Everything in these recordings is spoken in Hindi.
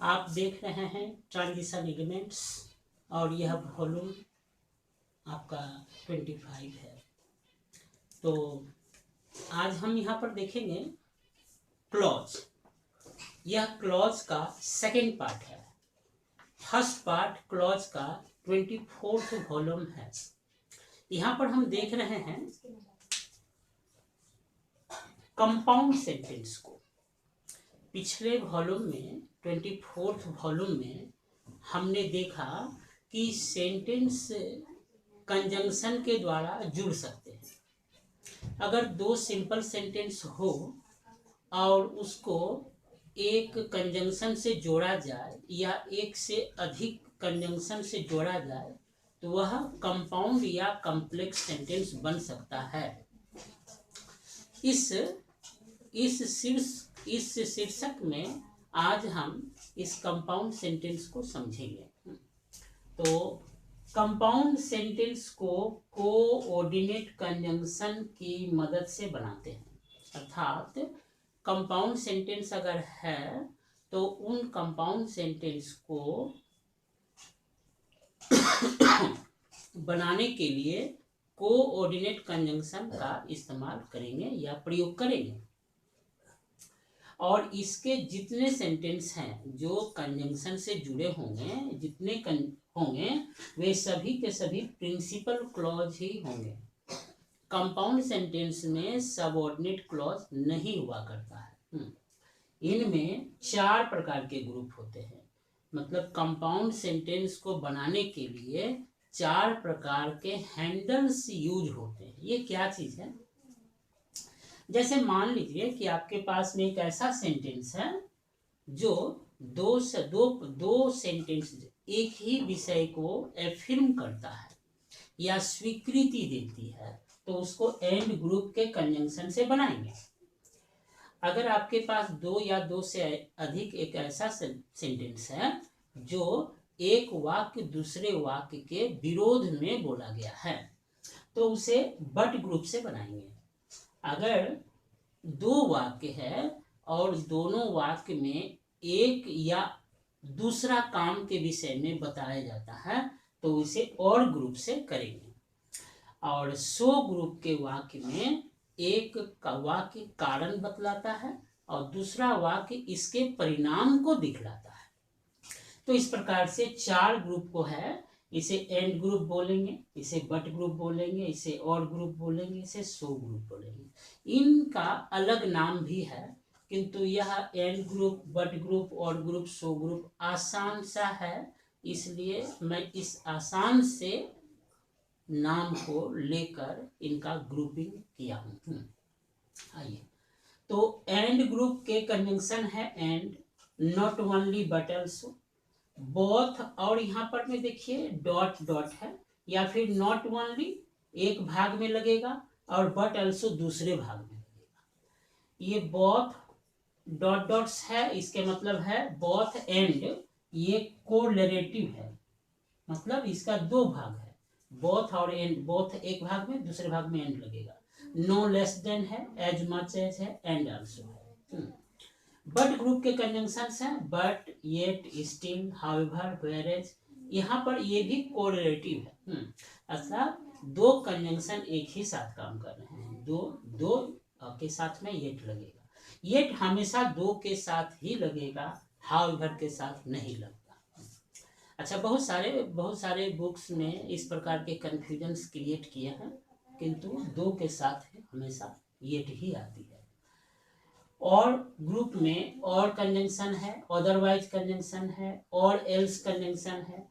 आप देख रहे हैं ट्रांजिशन एलिमेंट्स और यह वॉल्यूम आपका 25 है। तो आज हम यहाँ पर देखेंगे क्लॉज। यह क्लॉज का सेकेंड पार्ट है। फर्स्ट पार्ट क्लॉज का 24th वॉल्यूम है। यहाँ पर हम देख रहे हैं कंपाउंड सेंटेंस को। पिछले वॉल्यूम में 24th वॉल्यूम में हमने देखा कि सेंटेंस कंजंक्शन के द्वारा जुड़ सकते हैं। अगर दो सिंपल सेंटेंस हो और उसको एक कंजंक्शन से जोड़ा जाए या एक से अधिक कंजंक्शन से जोड़ा जाए तो वह कंपाउंड या कॉम्प्लेक्स सेंटेंस बन सकता है। इस शीर्षक में आज हम इस कंपाउंड सेंटेंस को समझेंगे। तो कंपाउंड सेंटेंस को कोऑर्डिनेट कंजंक्शन की मदद से बनाते हैं। अर्थात कंपाउंड सेंटेंस अगर है तो उन कंपाउंड सेंटेंस को बनाने के लिए कोऑर्डिनेट कंजंक्शन का इस्तेमाल करेंगे या प्रयोग करेंगे। और इसके जितने सेंटेंस हैं जो कंजंक्शन से जुड़े होंगे, जितने होंगे वे सभी के सभी प्रिंसिपल क्लॉज ही होंगे। कंपाउंड सेंटेंस में सबऑर्डिनेट क्लॉज नहीं हुआ करता है। इनमें 4 प्रकार के ग्रुप होते हैं। मतलब कंपाउंड सेंटेंस को बनाने के लिए 4 प्रकार के हैंडल्स यूज होते हैं। ये क्या चीज है? जैसे मान लीजिए कि आपके पास में एक ऐसा सेंटेंस है जो दो सेंटेंस एक ही विषय को एफर्म करता है या स्वीकृति देती है, तो उसको एंड ग्रुप के कंजंक्शन से बनाएंगे। अगर आपके पास 2 या 2 से अधिक एक ऐसा सेंटेंस है जो एक वाक्य दूसरे वाक्य के विरोध में बोला गया है, तो उसे बट ग्रुप से बनाएंगे। अगर 2 वाक्य है और दोनों वाक्य में एक या दूसरा काम के विषय में बताया जाता है तो उसे और ग्रुप से करेंगे। और 100 ग्रुप के वाक्य में एक का वाक्य कारण बतलाता है और दूसरा वाक्य इसके परिणाम को दिखलाता है। तो इस प्रकार से 4 ग्रुप को है। इसे एंड ग्रुप बोलेंगे, इसे बट ग्रुप बोलेंगे, इसे और ग्रुप बोलेंगे, इसे 100 ग्रुप बोलेंगे। इनका अलग नाम भी है, किंतु यह एंड ग्रुप, बट ग्रुप, और ग्रुप, 100 ग्रुप आसान सा है, इसलिए मैं इस आसान से नाम को लेकर इनका ग्रुपिंग किया हूं। आइए, तो एंड ग्रुप के कंजंक्शन है and, not only but also, both, और यहाँ पर में देखिए डॉट डॉट है, या फिर नॉट ओनली एक भाग में लगेगा और बट आल्सो दूसरे भाग में लगेगा। ये बोथ डॉट डॉट्स है, इसके मतलब है बोथ एंड, ये कोरिलेटिव है, मतलब इसका 2 भाग है। बोथ और एंड, बोथ एक भाग में, दूसरे भाग में एंड लगेगा। नो लेस देन है, एज मच एज है, एंड आल्सो है। बट ग्रुप के कंजंक्शंस हैं बट, येट, स्टिल, हाउएवर, व्हेरेज। यहाँ पर ये भी कोरिलेटिव है, अर्थात 2 कंजंक्शन एक ही साथ काम कर रहे हैं। दो के साथ में येट लगेगा। येट हमेशा 2 के साथ ही लगेगा, हाउएवर के साथ नहीं लगता। अच्छा, बहुत सारे बुक्स में इस प्रकार के कंफ्यूजन्स क्रिएट किए हैं, किंतु 2 के साथ हमेशा येट ही आती है। और ग्रुप में और कंजंक्शन है, अदरवाइज कंजंक्शन है, और एल्स कंजंक्शन है।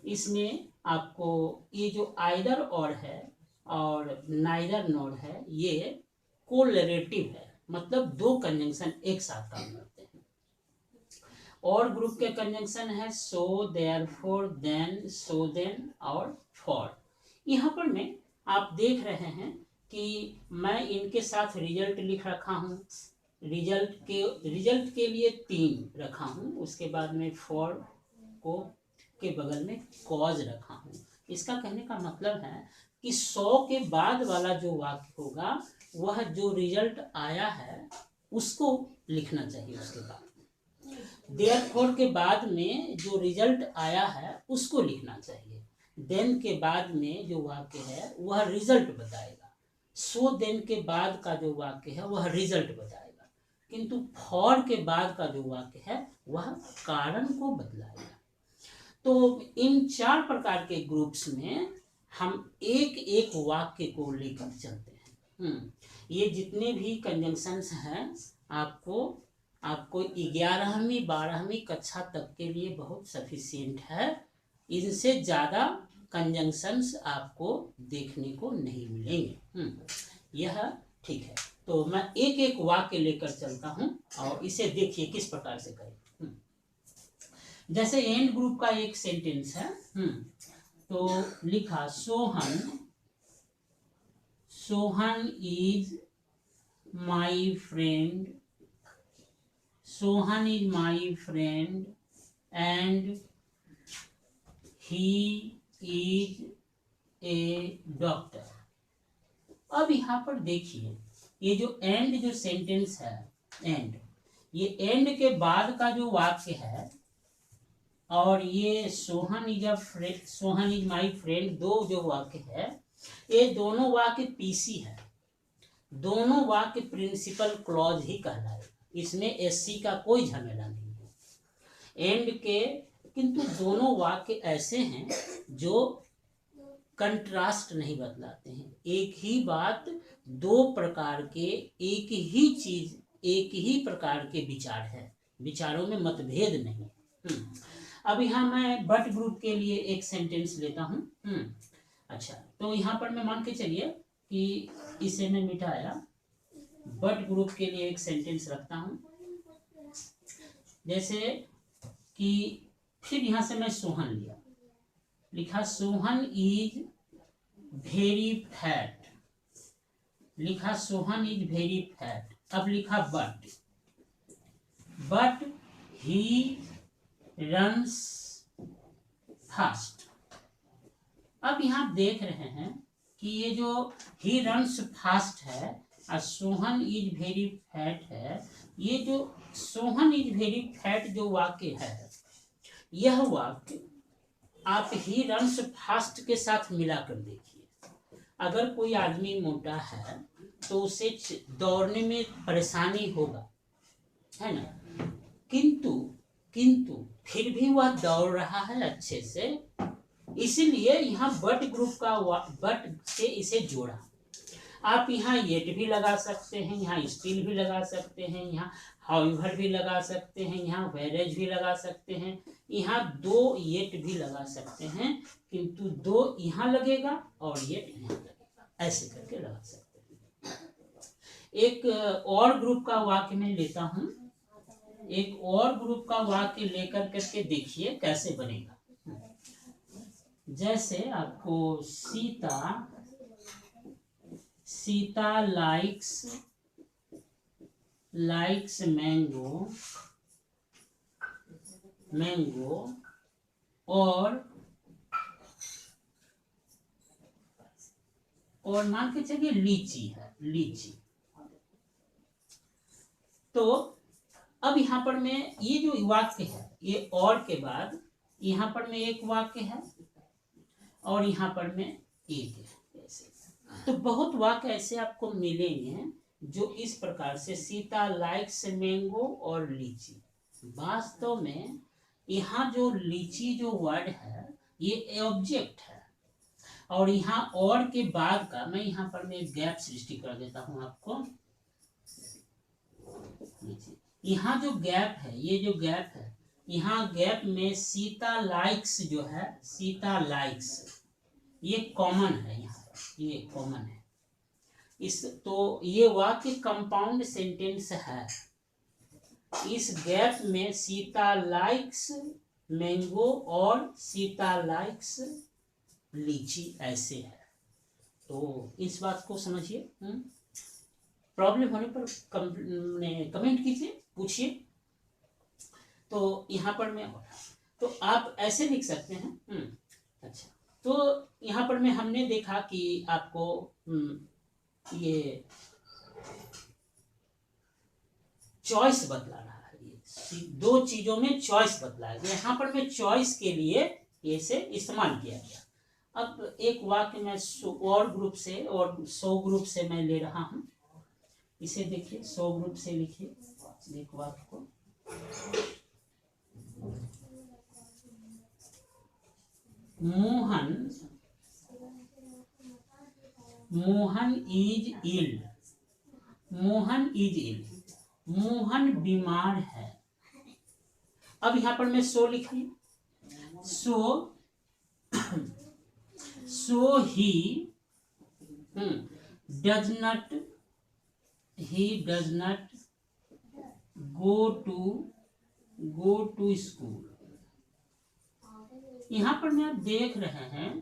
इसमें आपको ये जो आइदर और है और नाइदर नॉर है, ये कोरिलेटिव है, मतलब 2 कंजंक्शन एक साथ काम करते हैं। और ग्रुप के कंजंक्शन है सो, देयरफॉर, देन, सो देन और फॉर। यहाँ पर में आप देख रहे हैं कि मैं इनके साथ रिजल्ट लिख रखा हूँ। रिजल्ट के लिए 3 रखा हूँ, उसके बाद में फॉर को के बगल में कॉज रखा हूँ। इसका कहने का मतलब है कि 100 के बाद वाला जो वाक्य होगा वह जो रिजल्ट आया है उसको लिखना चाहिए उसके बाद। देयरफॉर के बाद में जो रिजल्ट आया है उसको लिखना चाहिए। देन के बाद में जो वाक्य है वह रिजल्ट बताएगा। सो देन के बाद का जो वाक्य है वह रिजल्ट बताएगा, किंतु फॉर के बाद का जो वाक्य है वह कारण को बतलाएगा। तो इन 4 प्रकार के ग्रुप्स में हम एक एक वाक्य को लेकर चलते हैं। ये जितने भी कंजंक्शंस हैं आपको 11वीं 12वीं कक्षा तक के लिए बहुत सफिशिएंट है। इनसे ज़्यादा कंजंक्शंस आपको देखने को नहीं मिलेंगे। यह ठीक है। तो मैं एक एक वाक्य लेकर चलता हूं और इसे देखिए किस प्रकार से करें। जैसे एंड ग्रुप का एक सेंटेंस है। तो लिखा Sohan is my friend, Sohan is my friend and he is a doctor. अब यहाँ पर देखिए ये जो एंड जो सेंटेंस है, ये एंड के बाद का जो वाक्य है और ये सोहन इज माई फ्रेंड, दो जो वाक्य है ये दोनों वाक्य पीसी है। दोनों वाक्य प्रिंसिपल क्लॉज ही कहलाए, इसमें एससी का कोई झमेला नहीं है एंड के। किंतु दोनों वाक्य ऐसे हैं जो कंट्रास्ट नहीं बतलाते हैं। एक ही बात दो प्रकार के, एक ही चीज एक ही प्रकार के विचार है, विचारों में मतभेद नहीं। अब यहाँ मैं बट ग्रुप के लिए एक सेंटेंस लेता हूँ। अच्छा, तो यहाँ पर मैं मान के चलिए कि इसे मैं मिटाया, बट ग्रुप के लिए एक सेंटेंस रखता हूँ। जैसे कि फिर यहाँ से मैं सोहन लिया, लिखा सोहन इज वेरी फैट, लिखा सोहन इज वेरी फैट। अब लिखा बट ही रन्स फास्ट। अब यहाँ देख रहे हैं कि ये जो ही रन्स फास्ट है और सोहन इज वेरी फैट है, ये जो सोहन इज वेरी फैट जो वाक्य है, यह वाक्य आप ही रन्स फास्ट के साथ मिलाकर देखिए। अगर कोई आदमी मोटा है तो उसे दौड़ने में परेशानी होगा, है ना, किंतु फिर भी वह दौड़ रहा है अच्छे से, इसीलिए यहाँ बट ग्रुप का बट से इसे जोड़ा। आप यहाँ येट भी लगा सकते हैं, यहाँ स्टिल भी लगा सकते हैं, यहाँ हाउएवर भी लगा सकते हैं, यहाँ वेरेज भी लगा सकते हैं, यहाँ दो येट भी लगा सकते हैं, किंतु दो यहाँ लगेगा और येट यहाँ लगेगा, ऐसे करके लगा सकते हैं। एक और ग्रुप का वाक्य मैं लेता हूँ, एक और ग्रुप का वाक्य लेकर करके देखिए कैसे बनेगा। जैसे आपको सीता लाइक्स मैंगो और मान के चलिए लीची। तो अब यहाँ पर मैं ये जो वाक्य है, ये और के बाद यहाँ पर में एक वाक्य है और यहाँ पर में एक है। ऐसे तो बहुत वाक्य ऐसे आपको मिलेंगे जो इस प्रकार से सीता लाइक्स मैंगो और लीची। वास्तव में यहाँ जो लीची जो वर्ड है ये ऑब्जेक्ट है, और यहाँ और के बाद का मैं यहाँ पर मैं गैप सृष्टि कर देता हूँ आपको। यहाँ जो गैप है, ये जो गैप है, यहाँ गैप में सीता लाइक्स जो है, सीता लाइक्स ये कॉमन है, यहाँ पर ये कॉमन है। तो ये वाक्य कंपाउंड सेंटेंस है। इस गैप में सीता लाइक्स मैंगो और सीता लाइक्स लीची ऐसे है। तो इस बात को समझिए। प्रॉब्लम होने पर कमेंट कीजिए, पूछिए। तो यहाँ पर मैं तो आप ऐसे लिख सकते हैं। अच्छा, तो यहाँ पर में हमने देखा कि आपको ये चॉइस बतला रहा है, ये दो चीजों में चॉइस बतलाया गया, यहाँ पर मैं चॉइस के लिए ये से इस्तेमाल किया गया। अब एक वाक्य मैं और ग्रुप से और 100 ग्रुप से मैं ले रहा हूं, इसे देखिए 100 ग्रुप से लिखिए एक वाक्य को। Mohan is ill, Mohan is ill, Mohan बीमार है। अब यहां पर मैं सो लिखी, so he does not go to school. यहाँ पर मैं आप देख रहे हैं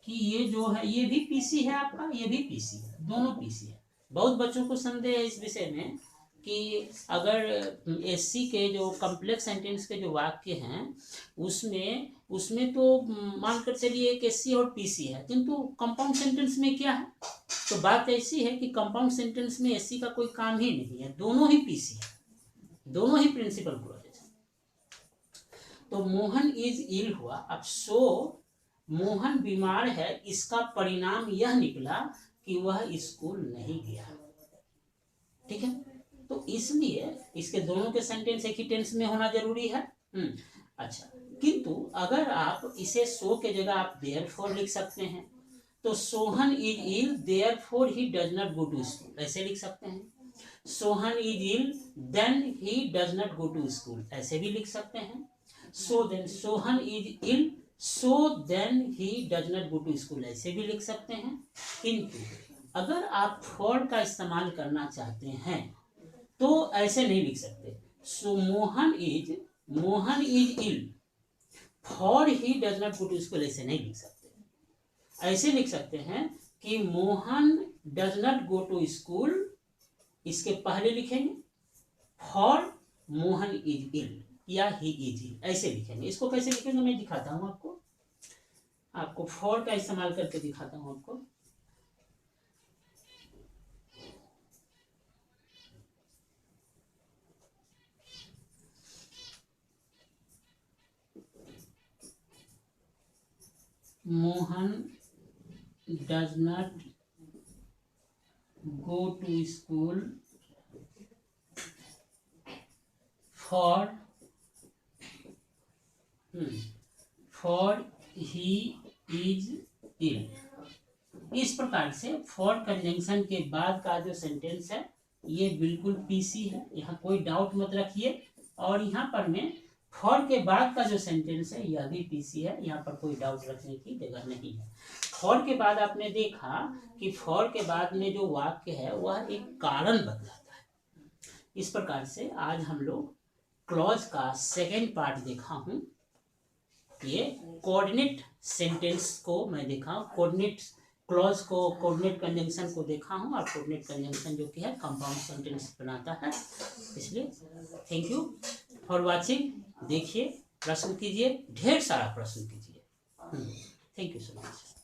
कि ये जो है ये भी पीसी है आपका, ये भी पीसी है, दोनों पीसी है। बहुत बच्चों को संदेह है इस विषय में कि अगर एससी के जो कॉम्प्लेक्स सेंटेंस के जो वाक्य हैं उसमें तो मानकर चलिए एक एससी और पीसी है, किंतु कंपाउंड सेंटेंस में क्या है? तो बात ऐसी है कि कंपाउंड सेंटेंस में एससी का कोई काम ही नहीं है, दोनों ही पीसी है, दोनों ही प्रिंसिपल क्लॉजेस है। तो मोहन इज इल हुआ। अब सो मोहन बीमार है, इसका परिणाम यह निकला कि वह स्कूल नहीं गया। ठीक है, तो इसलिए इसके दोनों के सेंटेंस एक ही टेंस में होना जरूरी है। अच्छा, किंतु अगर आप इसे सो के जगह आप देयरफॉर लिख सकते हैं, तो Sohan is ill therefore he does not go to school, ऐसे लिख सकते हैं। Sohan is ill then he does not go to school, ऐसे भी लिख सकते हैं। So then Sohan is ill so then he does not go to school, ऐसे भी लिख सकते हैं। किंतु अगर आप फॉर का इस्तेमाल करना चाहते हैं तो ऐसे नहीं लिख सकते। So Mohan is ill for he does not go to school, ऐसे नहीं लिख सकते। ऐसे लिख सकते हैं कि Mohan does not go to school, इसके पहले लिखेंगे फॉर मोहन इज इल या ही इज इल, ऐसे लिखेंगे। इसको कैसे लिखेंगे मैं दिखाता हूं आपको फॉर का इस्तेमाल करके दिखाता हूं आपको। Mohan does not go to school for he is ill. इस प्रकार से फॉर कंजंक्शन के बाद का जो सेंटेंस है ये बिल्कुल पीसी है, यहाँ कोई डाउट मत रखिए। और यहाँ पर मैं फॉर के बाद का जो सेंटेंस है यह भी पीसी है, यहाँ पर कोई डाउट रखने की जगह नहीं है। फॉर के बाद आपने देखा कि फॉर के बाद में जो वाक्य है वह एक कारण बतलाता है। इस प्रकार से आज हम लोग क्लॉज का सेकेंड पार्ट देखा हूं। ये कोऑर्डिनेट सेंटेंस को मैं देखा, कोऑर्डिनेट क्लॉज को, कोऑर्डिनेट कंजंक्शन को देखा हूं। और कोऑर्डिनेट कंजंक्शन जो कि है कंपाउंड सेंटेंस बनाता है। इसलिए थैंक यू फॉर वाचिंग। देखिए, प्रश्न कीजिए, ढेर सारा प्रश्न कीजिए। Thank you so much.